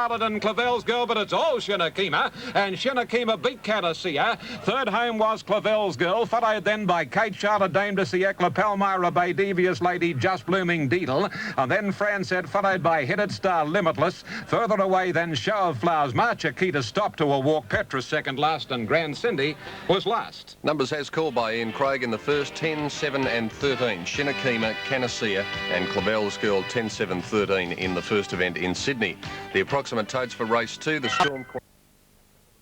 Charlotte and Clavel's Girl, but it's all Shinakima, and Shinakima beat Canacia. Third home was Clavel's Girl, followed then by Kate Charlotte, Dame de Siècle, Palmyra Bay, Devious Lady, Just Blooming Deedle, and then Francet, followed by Headed Star, Limitless. Further away then Show of Flowers, Chiquita stopped to a walk, Petra second last, and Grand Cindy was last. Numbers as called by Ian Craig in the first, 10, 7 and 13. Shinakima, Canacia and Clavel's Girl 10, 7, 13 in the first event in Sydney. The approximate totes for race 2, the Storm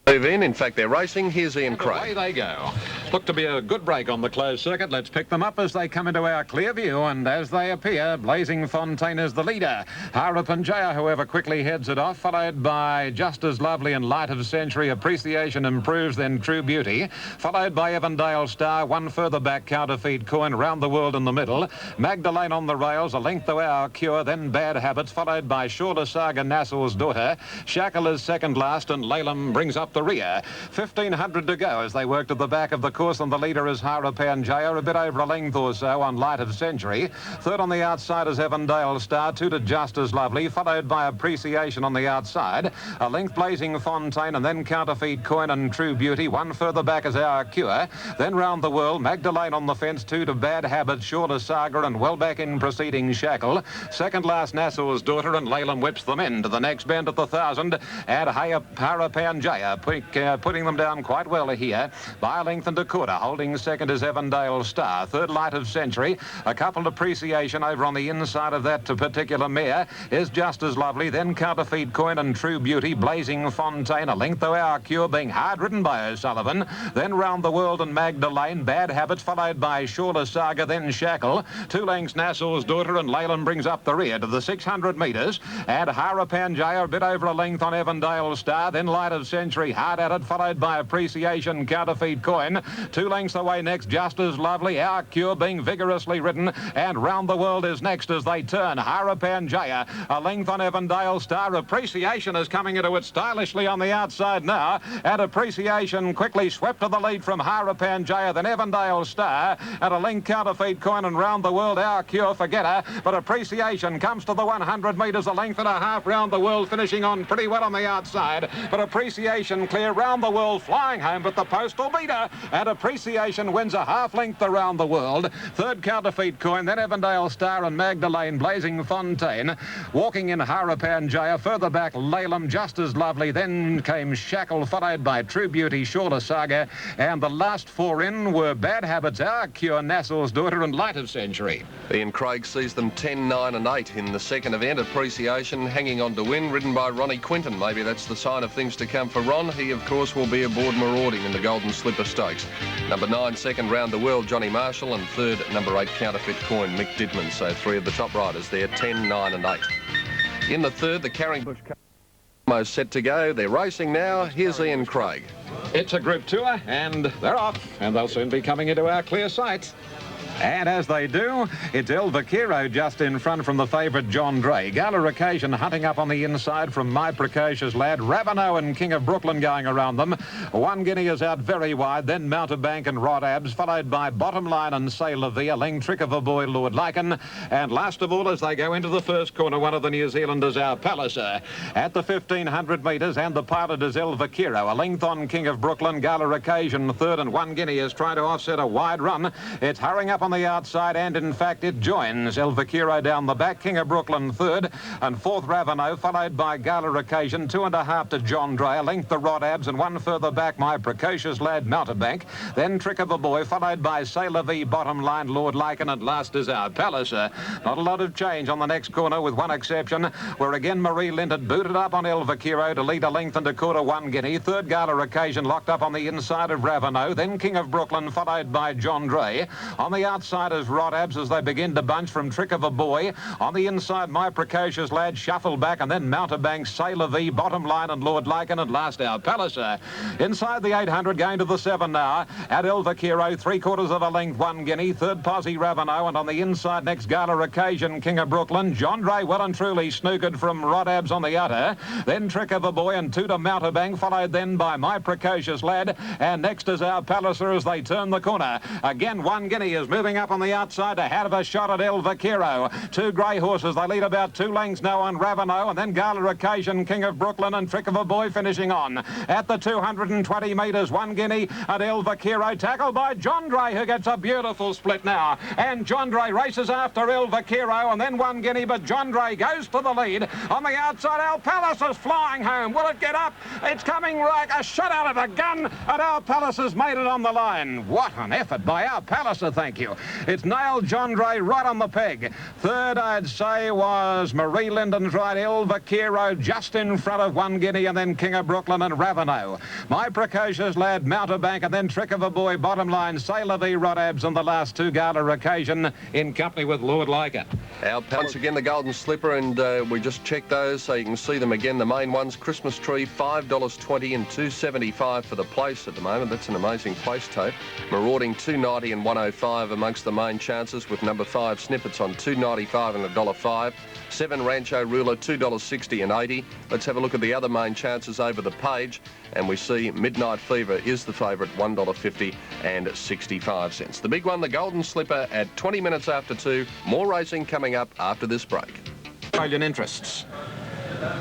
move in. In fact, they're racing. Here's Ian Craig. Away they go. Look to be a good break on the closed circuit. Let's pick them up as they come into our clear view, and as they appear, Blazing Fontaine is the leader. Harapanjaya, however, quickly heads it off, followed by Just As Lovely and Light of Century. Appreciation Improves, then True Beauty, followed by Evandale Star. One further back, Counterfeit Coin, Round the World in the middle. Magdalene on the rails, a length to Our Cure, then Bad Habits, followed by Shorter Saga, Nassau's Daughter. Shackle is second last, and Laylam brings up the rear. 1,500 to go as they work to the back of the course, and the leader is Harapanjaya, a bit over a length or so on Light of Century. Third on the outside is Evandale Star, two to Just As Lovely, followed by Appreciation on the outside. A length Blazing Fontaine, and then Counterfeit Coin and True Beauty. One further back is Our Cure. Then Round the World, Magdalene on the fence, two to Bad Habits, Shorter Saga, and well back in proceeding Shackle. Second last Nassau's Daughter, and Laylam whips them into the next bend at the 1,000. And Harapanjaya putting them down quite well here by a length, and Dakota holding second is Evandale Star. Third Light of Century. A couple Appreciation over on the inside of that particular mare is Just As Lovely. Then Counterfeit Coin and True Beauty. Blazing Fontaine, a length though Our Cure, being hard ridden by O'Sullivan. Then Round the World and Magdalene. Bad Habits followed by Shorter Saga, then Shackle. Two lengths Nassau's Daughter, and Laylam brings up the rear to the 600 metres. And Harapanjaya a bit over a length on Evandale Star. Then Light of Century hard at it, followed by Appreciation, Counterfeit Coin. Two lengths away next, Just As Lovely. Our Cure being vigorously ridden, and Round the World is next as they turn. Harapanjaya a length on Evandale Star. Appreciation is coming into it stylishly on the outside now, and Appreciation quickly swept to the lead from Harapanjaya, then Evandale Star, and a length Counterfeit Coin, and Round the World Our Cure, forget her. But Appreciation comes to the 100 metres, a length and a half. Round the World finishing on pretty well on the outside, but Appreciation clear. Round the World flying home, but the postal beater, and Appreciation wins a half length around the world. Third Counterfeit Coin, then Evandale Star and Magdalene. Blazing Fontaine walking in Harapanjaya. Further back Laylam, Just As Lovely, then came Shackle, followed by True Beauty, Shorter Saga, and the last four in were Bad Habits, Our Cure, Nassau's Daughter and Light of Century. Ian Craig sees them 10, 9 and 8 in the second event. Appreciation hanging on to win, ridden by Ronnie Quinton. Maybe that's the sign of things to come for Ron. He, of course, will be aboard marauding in the Golden Slipper Stakes. Number 9, second Round the World, Johnny Marshall, and third, number 8, Counterfeit Coin, Mick Didman. So three of the top riders there, 10, 9 and 8. In the third, the Carringbush almost set to go. They're racing now. Here's Ian Craig. It's a group tour, and they're off, and they'll soon be coming into our clear sight. And as they do, it's El Vaquero just in front from the favourite John Dray. Gala Occasion hunting up on the inside from My Precocious Lad. Raveneau and King of Brooklyn going around them. One Guinea is out very wide, then Mountebank and Rod Abs, followed by Bottom Line and Say La Vie, a Ling Trick of a Boy, Lord Lycan. And last of all, as they go into the first corner, one of the New Zealanders, Our Palliser. At the 1,500 metres, and the pilot is El Vaquero. A length on King of Brooklyn. Gala Occasion third, and One Guinea is trying to offset a wide run. It's hurrying up on the outside, and in fact it joins El Vaquero down the back. King of Brooklyn third, and fourth Raveneau, followed by Gala Occasion. 2.5 to John Dray, a length the Rod Abs, and one further back My Precocious Lad, Mountebank. Then Trick of a Boy, followed by Say La Vie, Bottom Line, Lord Lycan, and last is Our Palliser. Not a lot of change on the next corner, with one exception, where again Marie Linton booted up on El Vaquero to lead a length and a quarter. One Guinea. Third Gala Occasion locked up on the inside of Raveneau. Then King of Brooklyn, followed by John Dray. On the outside is Rod Abs as they begin to bunch from Trick of a Boy. On the inside, My Precocious Lad shuffled back, and then Mountebank, Say La Vie, Bottom Line, and Lord Lycan, and last Our Palliser. Inside the 800, going to the 7 now. At El Vaquero, 3/4 of a length, One Guinea. Third Posse Raveneau, and on the inside next Gala Occasion, King of Brooklyn. John Dray well and truly snookered from Rod Abs on the outer. Then Trick of a Boy and two to Mountebank, followed then by My Precocious Lad, and next is Our Palliser as they turn the corner. Again, One Guinea is moving moving up on the outside to have a shot at El Vaquero. Two grey horses. They lead about 2 lengths now on Ravenel, and then Gala Occasion, King of Brooklyn, and Trick of a Boy finishing on. At the 220 metres, 1 guinea at El Vaquero, tackled by John Dray, who gets a beautiful split now. And John Dray races after El Vaquero, and then 1 guinea, but John Dray goes to the lead. On the outside, Al Palace is flying home. Will it get up? It's coming like a shot out of a gun, and Al Palace has made it on the line. What an effort by Al Palace, thank you. It's nailed John Dray right on the peg. Third, I'd say, was Marie Linden's right, El Vaquero just in front of 1 guinea, and then King of Brooklyn and Ravenel. My precocious lad, Mountebank, and then Trick of a Boy, bottom line, Sailor V, Rodabs, and the last 2 Gala Occasion in company with Lord Leica. Our Palace again, the Golden Slipper, and we just checked those so you can see them again. The main ones, Christmas Tree, $5.20 and $2.75 for the place at the moment. That's an amazing place tote. Marauding, $2.90 and $1.05 amongst the main chances, with number 5 Snippets on $2.95 and $1.05. 7 Rancho Ruler, $2.60 and $80. Let's have a look at the other main chances over the page, and we see Midnight Fever is the favourite, $1.50 and 65 cents. The big one, the Golden Slipper, at 20 minutes after 2. More racing coming up after this break. Australian interests.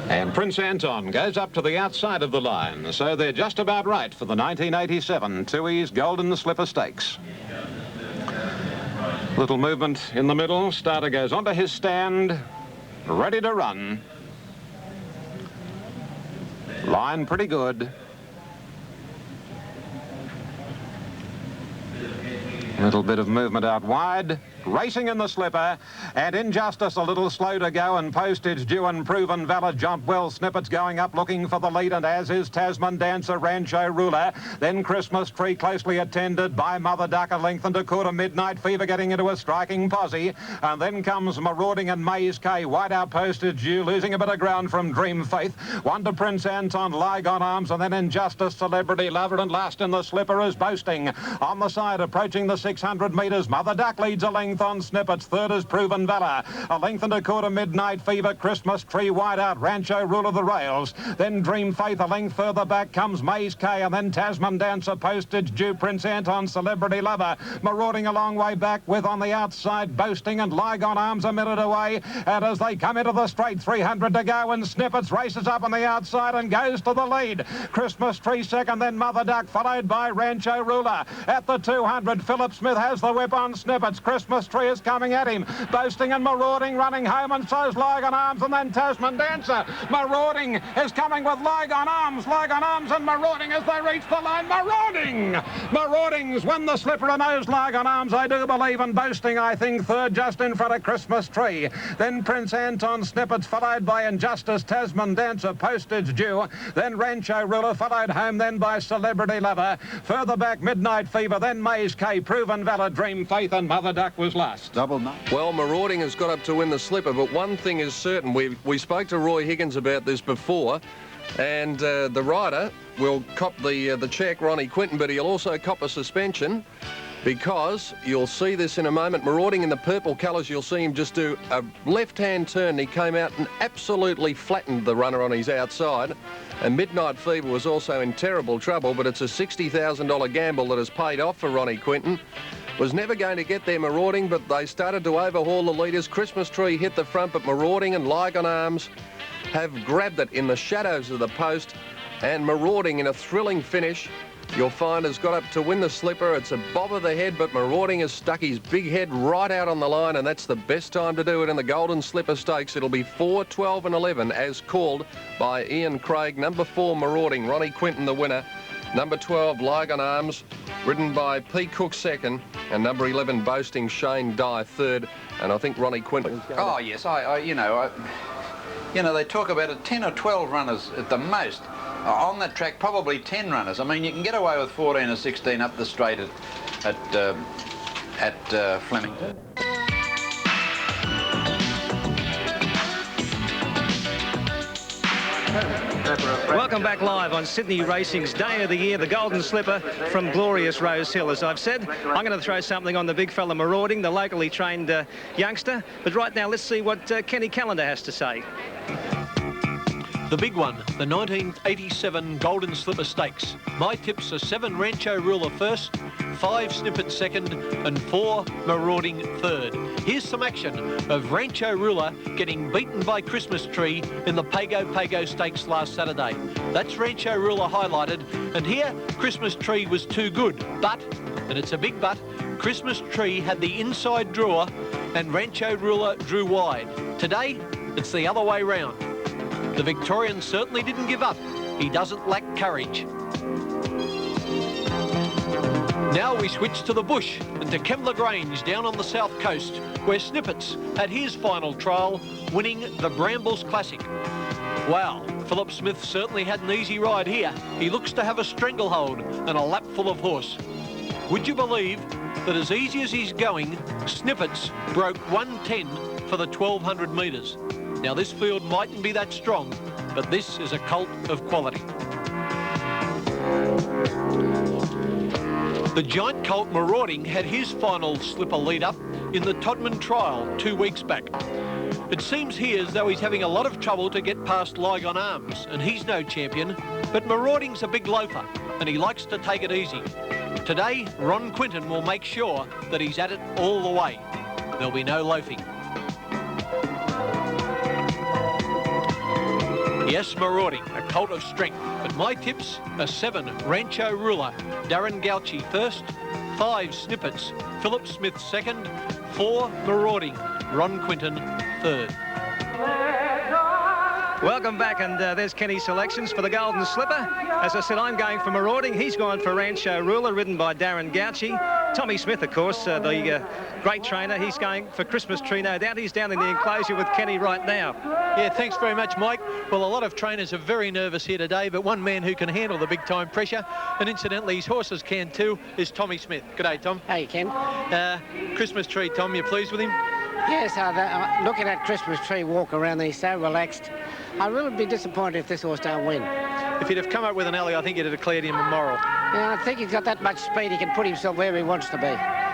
And Prince Anton goes up to the outside of the line, so they're just about right for the 1987 Tooheys Golden Slipper Stakes. Little movement in the middle. Starter goes onto his stand, ready to run. Line pretty good. Little bit of movement out wide. Racing in the slipper, and Injustice a little slow to go, and Postage Due and Proven Valor jump well. Snippets going up looking for the lead, and as is Tasman Dancer, Rancho Ruler. Then Christmas Tree closely attended by Mother Duck, a length and a quarter. Midnight Fever getting into a striking posse, and then comes Marauding and Maze K. Wide out Postage Due, losing a bit of ground from Dream Faith. One to Prince Anton, Lygon Arms, and then Injustice, Celebrity Lover, and last in the slipper is Boasting. On the side, approaching the 600 metres, Mother Duck leads a length on Snippets. Third is Proven Valor. A length and a quarter, Midnight Fever, Christmas Tree wide out, Rancho Ruler the rails. Then Dream Faith. A length further back comes Maze K, and then Tasman Dancer, Postage Due, Prince Anton, Celebrity Lover. Marauding a long way back with on the outside Boasting, and Lygon Arms a minute away. And as they come into the straight, 300 to go, and Snippets races up on the outside and goes to the lead. Christmas Tree second, then Mother Duck, followed by Rancho Ruler. At the 200, Philip Smith has the whip on Snippets. Christmas Tree is coming at him. Boasting and Marauding running home, and so's Lygon Arms, and then Tasman Dancer. Marauding is coming with Lygon Arms and Marauding as they reach the line. Marauding's won the slipper, and knows Lygon Arms, I do believe, and Boasting, I think, third just in front of Christmas Tree. Then Prince Anton, Snippets, followed by Injustice, Tasman Dancer, Postage Due. Then Rancho Ruler, followed home then by Celebrity Lover. Further back, Midnight Fever, then Maze K, Proven Valor, Dream Faith, and Mother Duck was last. Double nine. Well, Marauding has got up to win the slipper, but one thing is certain. We spoke to Roy Higgins about this before, and the rider will cop the check, Ronnie Quinton, but he'll also cop a suspension, because you'll see this in a moment. Marauding in the purple colours, you'll see him just do a left-hand turn. He came out and absolutely flattened the runner on his outside. And Midnight Fever was also in terrible trouble, but it's a $60,000 gamble that has paid off for Ronnie Quinton. Was never going to get there, Marauding, but they started to overhaul the leaders. Christmas Tree hit the front, but Marauding and Lygon Arms have grabbed it in the shadows of the post, and Marauding in a thrilling finish, you'll find, has got up to win the slipper. It's a bob of the head, but Marauding has stuck his big head right out on the line, and that's the best time to do it in the Golden Slipper Stakes. It'll be 4, 12 and 11 as called by Ian Craig. Number 4, Marauding, Ronnie Quinton the winner. Number 12, Lygon Arms, ridden by P. Cook second, and number 11, Boasting, Shane Dye third, and I think Ronnie Quinton. Oh yes, you know, they talk about it, 10 or 12 runners at the most on that track, probably 10 runners. I mean, you can get away with 14 or 16 up the straight at Flemington. Welcome back live on Sydney Racing's Day of the Year, the Golden Slipper from glorious Rose Hill. As I've said, I'm going to throw something on the big fella Marauding, the locally trained youngster. But right now, let's see what Kenny Callender has to say. The big one, the 1987 Golden Slipper Stakes. My tips are 7 Rancho Ruler first, 5 Snippet second and 4 Marauding third. Here's some action of Rancho Ruler getting beaten by Christmas Tree in the Pago Pago Stakes last Saturday. That's Rancho Ruler highlighted, and here Christmas Tree was too good, but, and it's a big but, Christmas Tree had the inside drawer and Rancho Ruler drew wide. Today, it's the other way round. The Victorian certainly didn't give up. He doesn't lack courage. Now we switch to the bush and to Kembla Grange down on the south coast, where Snippets had his final trial, winning the Brambles Classic. Wow, Philip Smith certainly had an easy ride here. He looks to have a stranglehold and a lap full of horse. Would you believe that as easy as he's going, Snippets broke 1:10 for the 1200 metres. Now this field mightn't be that strong, but this is a colt of quality. The giant colt Marauding had his final slipper lead-up in the Todman trial 2 weeks back. It seems here as though he's having a lot of trouble to get past Lygon Arms, and he's no champion, but Marauding's a big loafer, and he likes to take it easy. Today, Ron Quinton will make sure that he's at it all the way. There'll be no loafing. Yes, Marauding, a colt of strength, but my tips are 7 Rancho Ruler, Darren Gauci first, 5 Snippets, Philip Smith second, 4 Marauding, Ron Quinton third. Welcome back, and there's Kenny's selections for the Golden Slipper. As I said, I'm going for Marauding. He's gone for Rancho Ruler, ridden by Darren Gauci. Tommy Smith, of course, the great trainer, he's going for Christmas Tree, no doubt. He's down in the enclosure with Kenny right now. Yeah, thanks very much, Mike. Well, a lot of trainers are very nervous here today, but one man who can handle the big-time pressure, and incidentally, his horses can too, is Tommy Smith. G'day, Tom. Hey, Ken. Christmas Tree, Tom, you pleased with him? Yes, looking at Christmas Tree walk around there, he's so relaxed. I really would be disappointed if this horse don't win. If he'd have come up with an alley, I think he'd have declared him immoral. Yeah, I think he's got that much speed, he can put himself where he wants to be.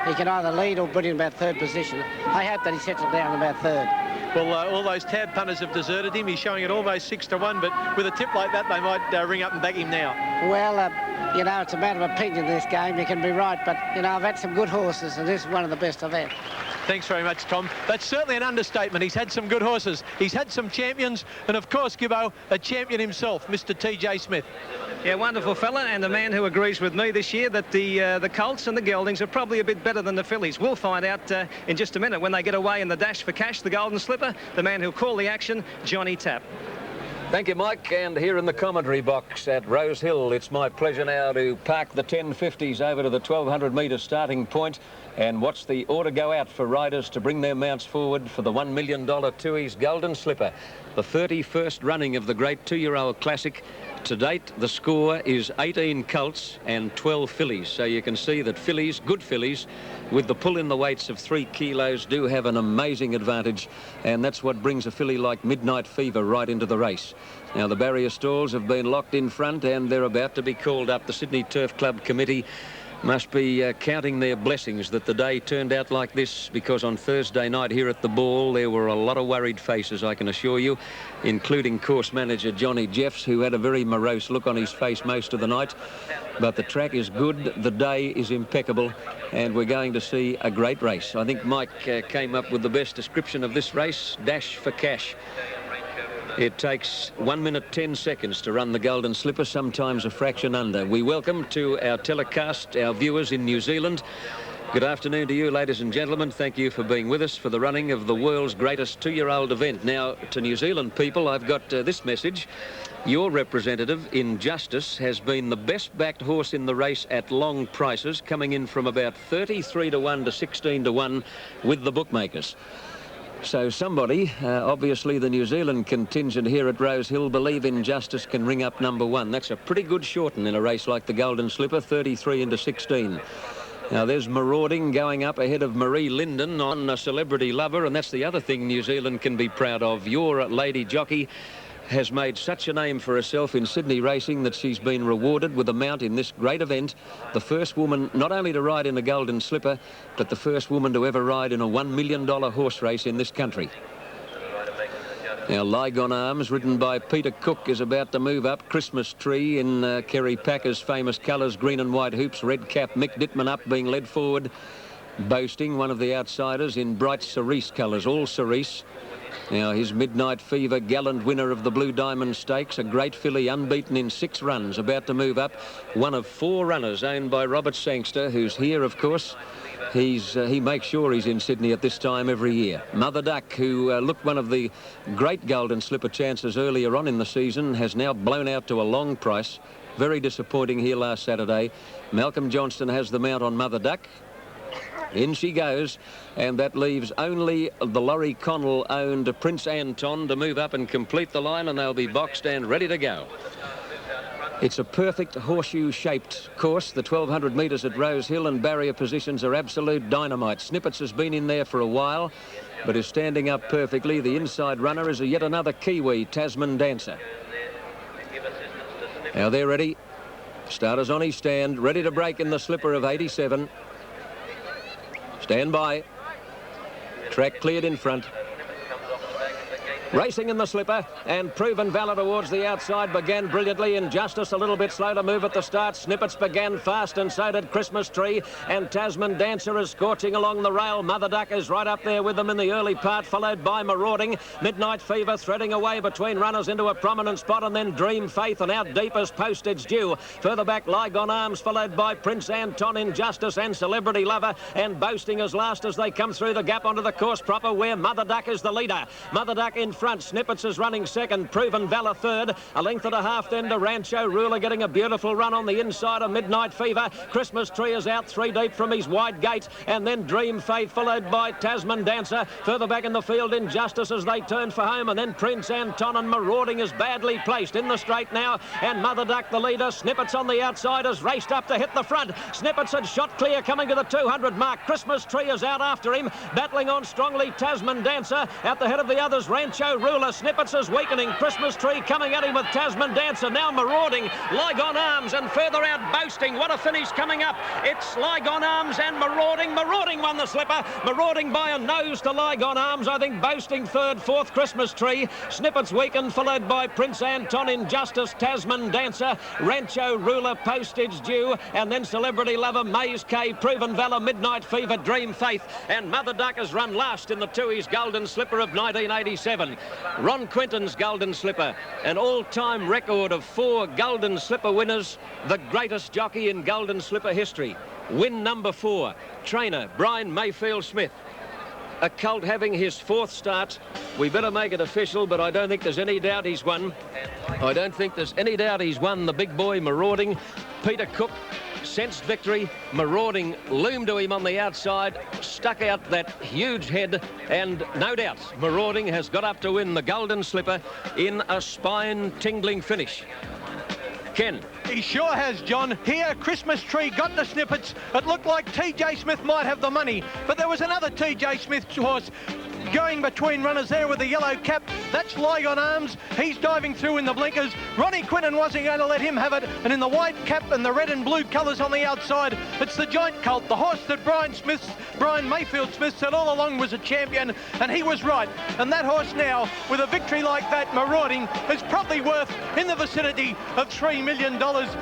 He can either lead or put in about 3rd position. I hope that he settles down about 3rd. Well, all those tab punters have deserted him. He's showing it almost 6-1, but with a tip like that, they might ring up and back him now. Well, you know, it's a matter of opinion in this game. You can be right, but, you know, I've had some good horses, and this is one of the best I've had. Thanks very much, Tom. That's certainly an understatement. He's had some good horses. He's had some champions, and of course, Gibbo, a champion himself, Mr. T.J. Smith. Yeah, wonderful fella, and a man who agrees with me this year that the Colts and the Geldings are probably a bit better than the fillies. We'll find out in just a minute when they get away in the dash for cash, the Golden Slipper, the man who'll call the action, Johnny Tapp. Thank you, Mike. And here in the commentary box at Rose Hill, it's my pleasure now to park the 1050s over to the 1200-metre starting point and watch the order go out for riders to bring their mounts forward for the $1 million Tui's Golden Slipper, the 31st running of the great 2-year-old classic. To date, the score is 18 colts and 12 fillies. So you can see that fillies, good fillies, with the pull in the weights of 3 kilos, do have an amazing advantage. And that's what brings a filly like Midnight Fever right into the race. Now, the barrier stalls have been locked in front and they're about to be called up. The Sydney Turf Club Committee must be counting their blessings that the day turned out like this, because on Thursday night here at the Ball there were a lot of worried faces, I can assure you, including course manager Johnny Jeffs, who had a very morose look on his face most of the night. But the track is good, the day is impeccable, and we're going to see a great race. I think Mike came up with the best description of this race: dash for cash. It takes 1 minute 10 seconds to run the Golden Slipper, sometimes a fraction under. We welcome to our telecast our viewers in New Zealand. Good afternoon to you, ladies and gentlemen. Thank you for being with us for the running of the world's greatest 2-year-old event. Now, to New Zealand people, I've got this message. Your representative, Injustice, has been the best-backed horse in the race at long prices, coming in from about 33-1 to 16-1 with the bookmakers. So somebody, obviously the New Zealand contingent here at Rose Hill, believe Injustice can ring up number 1. That's a pretty good shorten in a race like the Golden Slipper, 33 into 16. Now there's Marauding going up ahead of Marie Linden on a Celebrity Lover, and that's the other thing New Zealand can be proud of. Your lady jockey has made such a name for herself in Sydney racing that she's been rewarded with a mount in this great event. The first woman not only to ride in a Golden Slipper, but the first woman to ever ride in a $1 million horse race in this country. Now, Lygon Arms, ridden by Peter Cook, is about to move up. Christmas Tree in Kerry Packer's famous colours, green and white hoops, red cap. Mick Dittman up, being led forward. Boasting, one of the outsiders, in bright cerise colours, all cerise. Now, his Midnight Fever, gallant winner of the Blue Diamond Stakes, a great filly, unbeaten in 6 runs, about to move up. One of 4 runners owned by Robert Sangster, who's here, of course. He makes sure he's in Sydney at this time every year. Mother Duck, who looked one of the great Golden Slipper chances earlier on in the season, has now blown out to a long price. Very disappointing here last Saturday. Malcolm Johnston has the mount on Mother Duck. In she goes, and that leaves only the Laurie Connell-owned Prince Anton to move up and complete the line, and they'll be boxed and ready to go. It's a perfect horseshoe-shaped course. The 1,200 metres at Rose Hill, and barrier positions are absolute dynamite. Snippets has been in there for a while, but is standing up perfectly. The inside runner is yet another Kiwi, Tasman Dancer. Now they're ready. Starter's on his stand, ready to break in the slipper of 87. Stand by. Track cleared in front. Racing in the slipper, and Proven Valor towards the outside began brilliantly. Injustice a little bit slow to move at the start. Snippets began fast, and so did Christmas Tree, and Tasman Dancer is scorching along the rail. Mother Duck is right up there with them in the early part, followed by Marauding. Midnight Fever threading away between runners into a prominent spot, and then Dream Faith, and out deep as Postage Due. Further back, Lygon Arms, followed by Prince Anton, Injustice, and Celebrity Lover, and Boasting as last as they come through the gap onto the course proper, where Mother Duck is the leader. Mother Duck in front, Snippets is running second, Proven Valor third, a length and a half then to Rancho Ruler, getting a beautiful run on the inside of Midnight Fever. Christmas Tree is out 3 deep from his wide gate, and then Dream Faith, followed by Tasman Dancer. Further back in the field, Injustice as they turn for home, and then Prince Anton, and Marauding is badly placed in the straight now, and Mother Duck the leader. Snippets on the outside has raced up to hit the front. Snippets had shot clear coming to the 200 mark. Christmas Tree is out after him, battling on strongly. Tasman Dancer at the head of the others. Rancho Ruler. Snippets is weakening. Christmas Tree coming at him with Tasman Dancer. Now Marauding, Lygon Arms, and further out Boasting. What a finish coming up. It's Lygon Arms and Marauding. Marauding won the slipper. Marauding by a nose to Lygon Arms. I think Boasting third, fourth Christmas Tree. Snippets weakened, followed by Prince Anton, Injustice, Tasman Dancer, Rancho Ruler, Postage Due, and then Celebrity Lover, Maze K, Proven Valor, Midnight Fever, Dream Faith, and Mother Duck has run last in the Tooheys Golden Slipper of 1987. Ron Quinton's Golden Slipper, an all-time record of 4 Golden Slipper winners, the greatest jockey in Golden Slipper history. Win number 4, trainer Brian Mayfield Smith. A colt having his 4th start. We better make it official, but I don't think there's any doubt he's won. I don't think there's any doubt he's won. The big boy Marauding. Peter Cook sensed victory. Marauding loomed to him on the outside, stuck out that huge head, and no doubt Marauding has got up to win the Golden Slipper in a spine-tingling finish. Ken. He sure has, John. Here, Christmas Tree got the Snippets. It looked like TJ Smith might have the money, but there was another TJ Smith horse going between runners there with the yellow cap. That's Lygon Arms. He's diving through in the blinkers. Ronnie Quinton wasn't going to let him have it, and in the white cap and the red and blue colours on the outside, it's the Giant Colt, the horse that Brian Mayfield Smith said all along was a champion, and he was right. And that horse now, with a victory like that, Marauding, is probably worth in the vicinity of $3 million,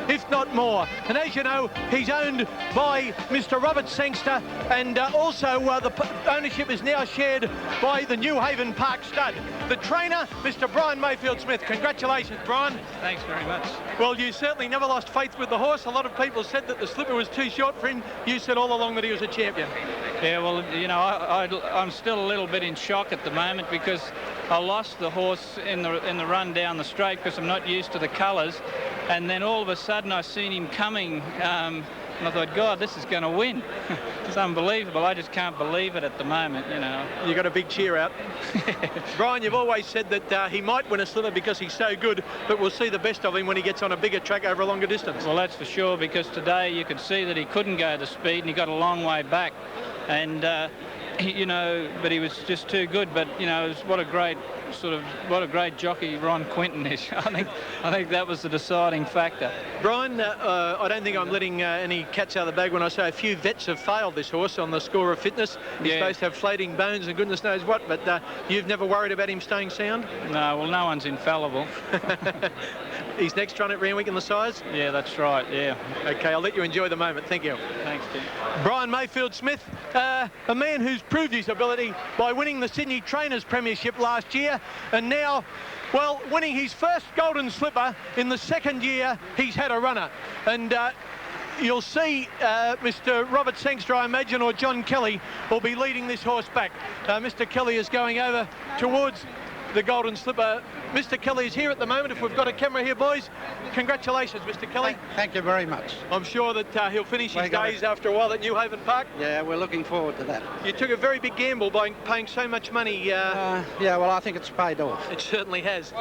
if not more. And as you know, he's owned by Mr. Robert Sangster, and also the ownership is now shared by the New Haven Park stud. The trainer, Mr. Brian Mayfield Smith. Congratulations, Brian. Thanks very much. Well, you certainly never lost faith with the horse. A lot of people said that the slipper was too short for him. You said all along that he was a champion. Yeah, well, you know, I'm still a little bit in shock at the moment because I lost the horse in the run down the straight because I'm not used to the colours, and then all of a sudden I seen him coming. And I thought, God, this is going to win. It's unbelievable. I just can't believe it at the moment, you know. You got a big cheer out. Brian, you've always said that he might win a slipper because he's so good, but we'll see the best of him when he gets on a bigger track over a longer distance. Well, that's for sure, because today you could see that he couldn't go the speed and he got a long way back. And you know, but he was just too good. But, you know, what a great jockey Ron Quinton is. I think that was the deciding factor. Brian, I don't think I'm letting any cats out of the bag when I say a few vets have failed this horse on the score of fitness. He's supposed to have floating bones and goodness knows what, but you've never worried about him staying sound? No, well, no one's infallible. He's next run at Randwick in the size? Yeah, that's right, yeah. OK, I'll let you enjoy the moment. Thank you. Thanks, Tim. Brian Mayfield-Smith, a man who's proved his ability by winning the Sydney Trainers Premiership last year, and now, well, winning his first Golden Slipper in the second year he's had a runner. And you'll see Mr. Robert Sangster, I imagine, or John Kelly will be leading this horse back. Mr. Kelly is going over towards the Golden Slipper. Mr. Kelly is here at the moment. If we've got a camera here, boys, congratulations, Mr. Kelly. Thank you very much. I'm sure that he'll finish his days after a while at New Haven Park. Yeah, we're looking forward to that. You took a very big gamble by paying so much money. Yeah, well, I think it's paid off. It certainly has.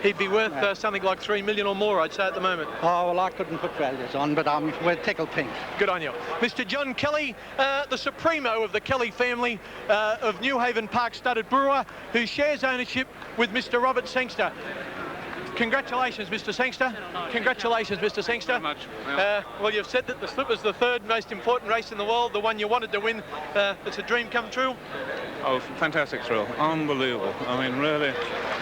He'd be worth something like $3 million or more, I'd say, at the moment. Oh, well, I couldn't put values on, but we're tickled pink. Good on you. Mr. John Kelly, the supremo of the Kelly family of New Haven Park Studded Brewer, who shares ownership with Mr. Robert Sangster. Congratulations, Mr. Sangster. Congratulations, Mr. Sangster. Much. Well, you've said that the Slipper's the third most important race in the world, the one you wanted to win. It's a dream come true. Oh, fantastic thrill. Unbelievable. I mean, really.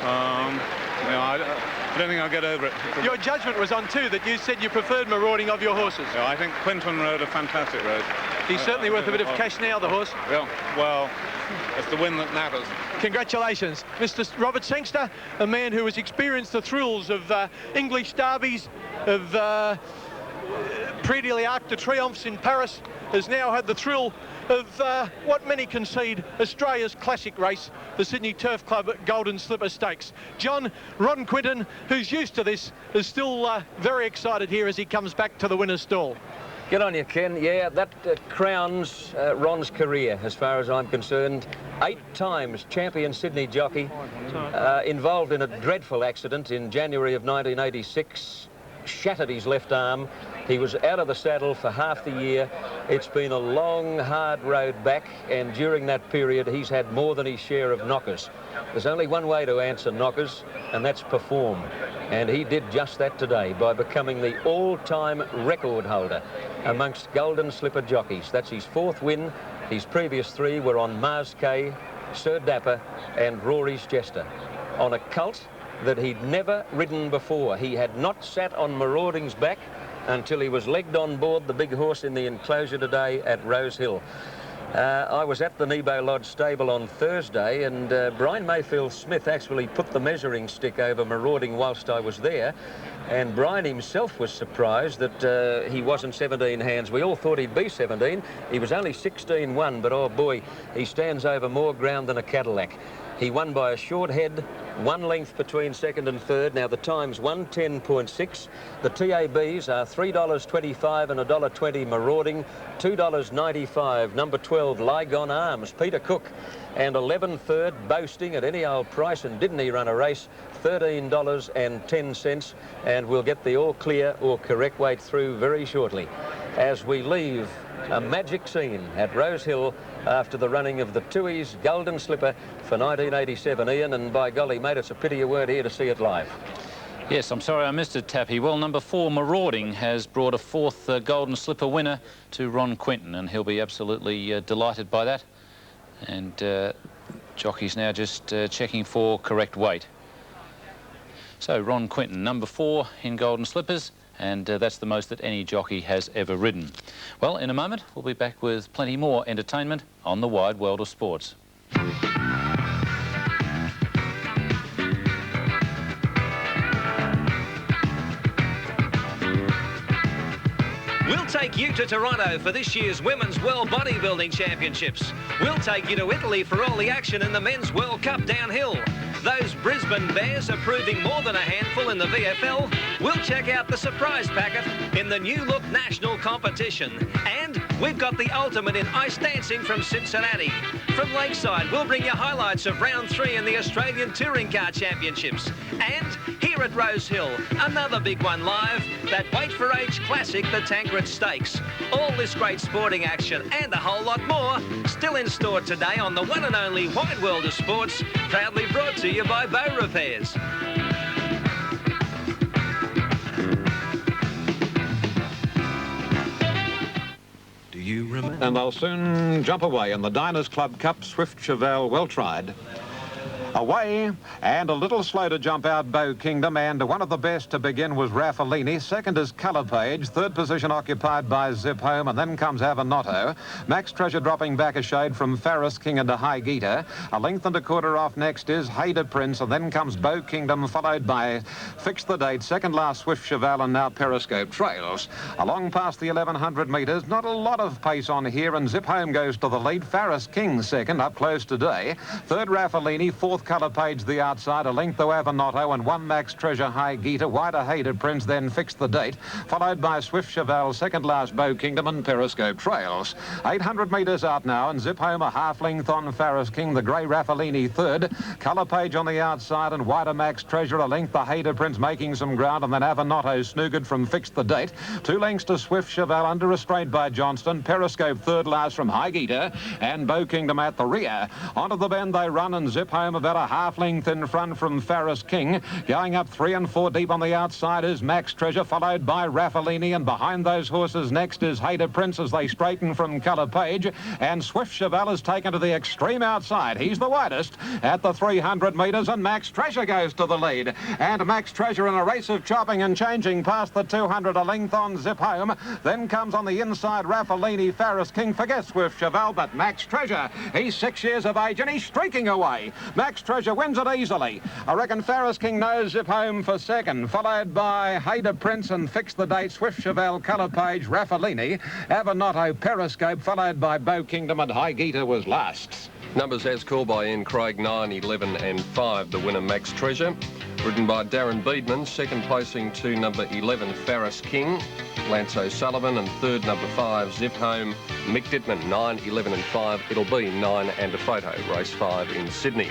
I don't think I'll get over it. Your judgment was on too, that you said you preferred marauding of your horses. Yeah, I think Quinton rode a fantastic race. He's certainly worth a bit of cash now, the horse. Yeah, well, it's the win that matters. Congratulations, Mr. Robert Sangster, a man who has experienced the thrills of English derbies, of Prix de l'Arc de Triomphe in Paris, has now had the thrill of what many concede Australia's classic race, the Sydney Turf Club Golden Slipper Stakes. Ron Quinton, who's used to this, is still very excited here as he comes back to the winner's stall. Good on you, Ken. Yeah, that crowns Ron's career, as far as I'm concerned. 8 times champion Sydney jockey, involved in a dreadful accident in January of 1986, shattered his left arm. He was out of the saddle for half the year. It's been a long, hard road back, and during that period, he's had more than his share of knockers. There's only one way to answer knockers, and that's perform. And he did just that today by becoming the all-time record holder amongst Golden Slipper jockeys. That's his 4th win. His previous 3 were on Mars K, Sir Dapper, and Rory's Jester, on a colt that he'd never ridden before. He had not sat on Marauding's back until he was legged on board the big horse in the enclosure today at Rose Hill. I was at the Nebo Lodge stable on Thursday, and Brian Mayfield-Smith actually put the measuring stick over Marauding whilst I was there, and Brian himself was surprised that he wasn't 17 hands. We all thought he'd be 17. He was only 16-1, but oh boy, he stands over more ground than a Cadillac. He won by a short head, 1 length between second and third. Now the time's 1:10.6. The TABs are $3.25 and $1.20 Marauding, $2.95 number 12 Lygon Arms, Peter Cook, and 11 third Boasting at any old price, and didn't he run a race, $13.10, and we'll get the all clear or correct weight through very shortly as we leave a magic scene at Rose Hill after the running of the Tooheys Golden Slipper for 1987. Ian, and by golly, mate, it's a pity you weren't here to see it live. Yes, I'm sorry I missed it, Tappy. Well, number 4, Marauding, has brought a 4th Golden Slipper winner to Ron Quinton, and he'll be absolutely delighted by that. And jockey's now just checking for correct weight. So Ron Quinton, number 4 in Golden Slippers, and that's the most that any jockey has ever ridden. Well, in a moment, we'll be back with plenty more entertainment on the wide world of sports. We'll take you to Toronto for this year's Women's World Bodybuilding Championships. We'll take you to Italy for all the action in the Men's World Cup downhill. Those Brisbane Bears are proving more than a handful in the VFL. We'll check out the surprise packet in the new look national competition. And we've got the ultimate in ice dancing from Cincinnati. From Lakeside, we'll bring you highlights of round 3 in the Australian Touring Car Championships. And here here at Rose Hill. Another big one live, that Wait for Age Classic, the Tancred Stakes. All this great sporting action and a whole lot more still in store today on the one and only Wide World of Sports, proudly brought to you by Bow Repairs. And they'll soon jump away in the Diners Club Cup. Swift Cheval, well tried. Away, and a little slow to jump out, Bow Kingdom, and one of the best to begin was Raffalini. Second is Colour Page. Third position occupied by Zip Home, and then comes Avanotto. Max Treasure dropping back a shade from Faris King into High Gita. A length and a quarter off next is Hader Prince, and then comes Bow Kingdom, followed by Fix the Date, second last Swift Cheval, and now Periscope Trails. Along past the 1100 metres, not a lot of pace on here, and Zip Home goes to the lead. Faris King second, up close today. Third Raffalini, fourth Colour Page the outside, a length to Avanotto, and one Max Treasure High Gita, wider Hader Prince, then Fix the Date, followed by Swift Cheval, second last Bow Kingdom, and Periscope Trails. 800 metres out now, and Zip Home a half length on Faris King, the grey Raffalini third, Colour Page on the outside, and wider Max Treasure, a length to Hader Prince making some ground, and then Avanotto snoogered from Fix the Date. 2 lengths to Swift Cheval, under restraint by Johnston. Periscope third last from High Gita, and Bow Kingdom at the rear. Onto the bend they run, and Zip Home about a half length in front from Faris King. Going up 3 and 4 deep on the outside is Max Treasure, followed by Raffalini, and behind those horses next is Hader Prince as they straighten from Colour Page, and Swift Cheval is taken to the extreme outside. He's the widest at the 300 metres, and Max Treasure goes to the lead, and Max Treasure in a race of chopping and changing past the 200, a length on Zip Home. Then comes on the inside Raffalini. Faris King forgets Swift Cheval, but Max Treasure, he's 6 years of age and he's streaking away. Max Treasure wins it easily. I reckon Faris King knows Zip Home for second, followed by Hader Prince and Fix the Date, Swift Cheval, Colour Page, Raffalini, Avanotto, Periscope, followed by Bow Kingdom, and High Gita was last. Numbers as called by Ian Craig, 9, 11 and 5. The winner, Max Treasure. Ridden by Darren Beedman. Second placing to number 11, Faris King. Lance O'Sullivan, and third, number 5, Zip Home. Mick Dittman, 9, 11 and 5. It'll be 9 and a photo. Race 5 in Sydney.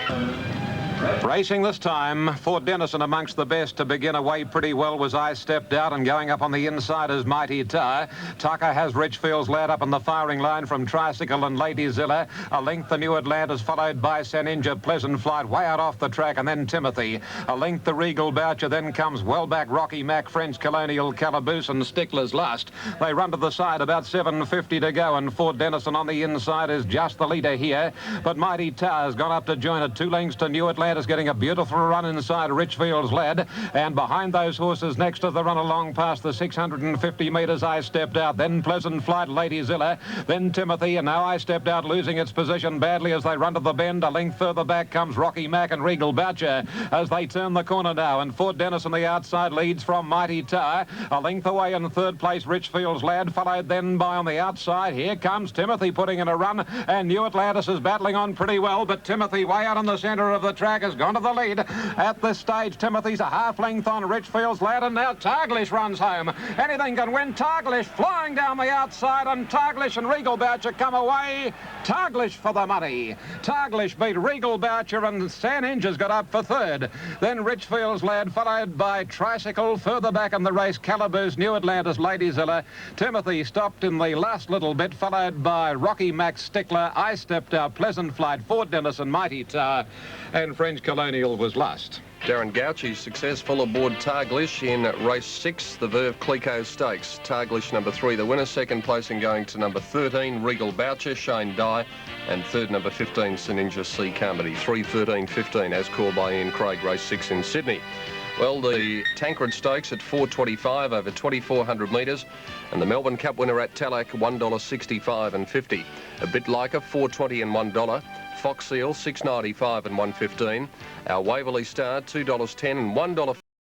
Racing this time, Fort Denison amongst the best to begin. Away pretty well was I Stepped Out, and going up on the inside is Mighty Tar. Tucker has Richfield's Lad up on the firing line from Tricycle and Lady Zilla. A length the New Atlantis, followed by Saninja, Pleasant Flight, way out off the track, and then Timothy. A length the Regal Boucher, then comes well back Rocky Mac, French Colonial, Calaboose, and Sticklers last. They run to the side, about 7:50 to go, and Fort Denison on the inside is just the leader here. But Mighty Tar has gone up to join it. 2 lengths to New Atlantis, getting a beautiful run inside Richfield's Lad, and behind those horses next as they run along past the 650 metres, I Stepped Out, then Pleasant Flight, Lady Zilla, then Timothy, and now I Stepped Out losing its position badly as they run to the bend. A length further back comes Rocky Mac and Regal Boucher as they turn the corner now, and Fort Denison the outside leads from Mighty Tar. A length away in third place Richfield's Lad, followed then by on the outside. Here comes Timothy putting in a run, and New Atlantis is battling on pretty well, but Timothy way out in the centre of the track has gone to the lead. At this stage, Timothy's a half length on Richfield's Lad, and now Targlish runs home. Anything can win. Targlish flying down the outside, and Targlish and Regal Boucher come away. Targlish for the money. Targlish beat Regal Boucher, and Saninja's got up for third. Then Richfield's Lad, followed by Tricycle. Further back in the race, Calaboose, New Atlantis, Lady Zilla. Timothy stopped in the last little bit, followed by Rocky Mac, Stickler, I Stepped Out, Pleasant Flight, Fort Denison, Mighty Tar, and French Colonial was last. Darren Gauchi successful aboard Targlish in race 6, the Verve Clico Stakes. Targlish number 3, the winner. Second placing going to number 13, Regal Boucher, Shane Dye, and third, number 15, Saninja C. Carmody. 3, 13, 15 as called by Ian Craig, race 6 in Sydney. Well, the Tancred Stakes at 4.25 over 2,400 metres, and the Melbourne Cup winner at Tallack, $1.65 and 50. A bit like a $4.20 and $1. Fox Seal, $6.95 and $1.15. Our Waverley Star, $2.10 and $1.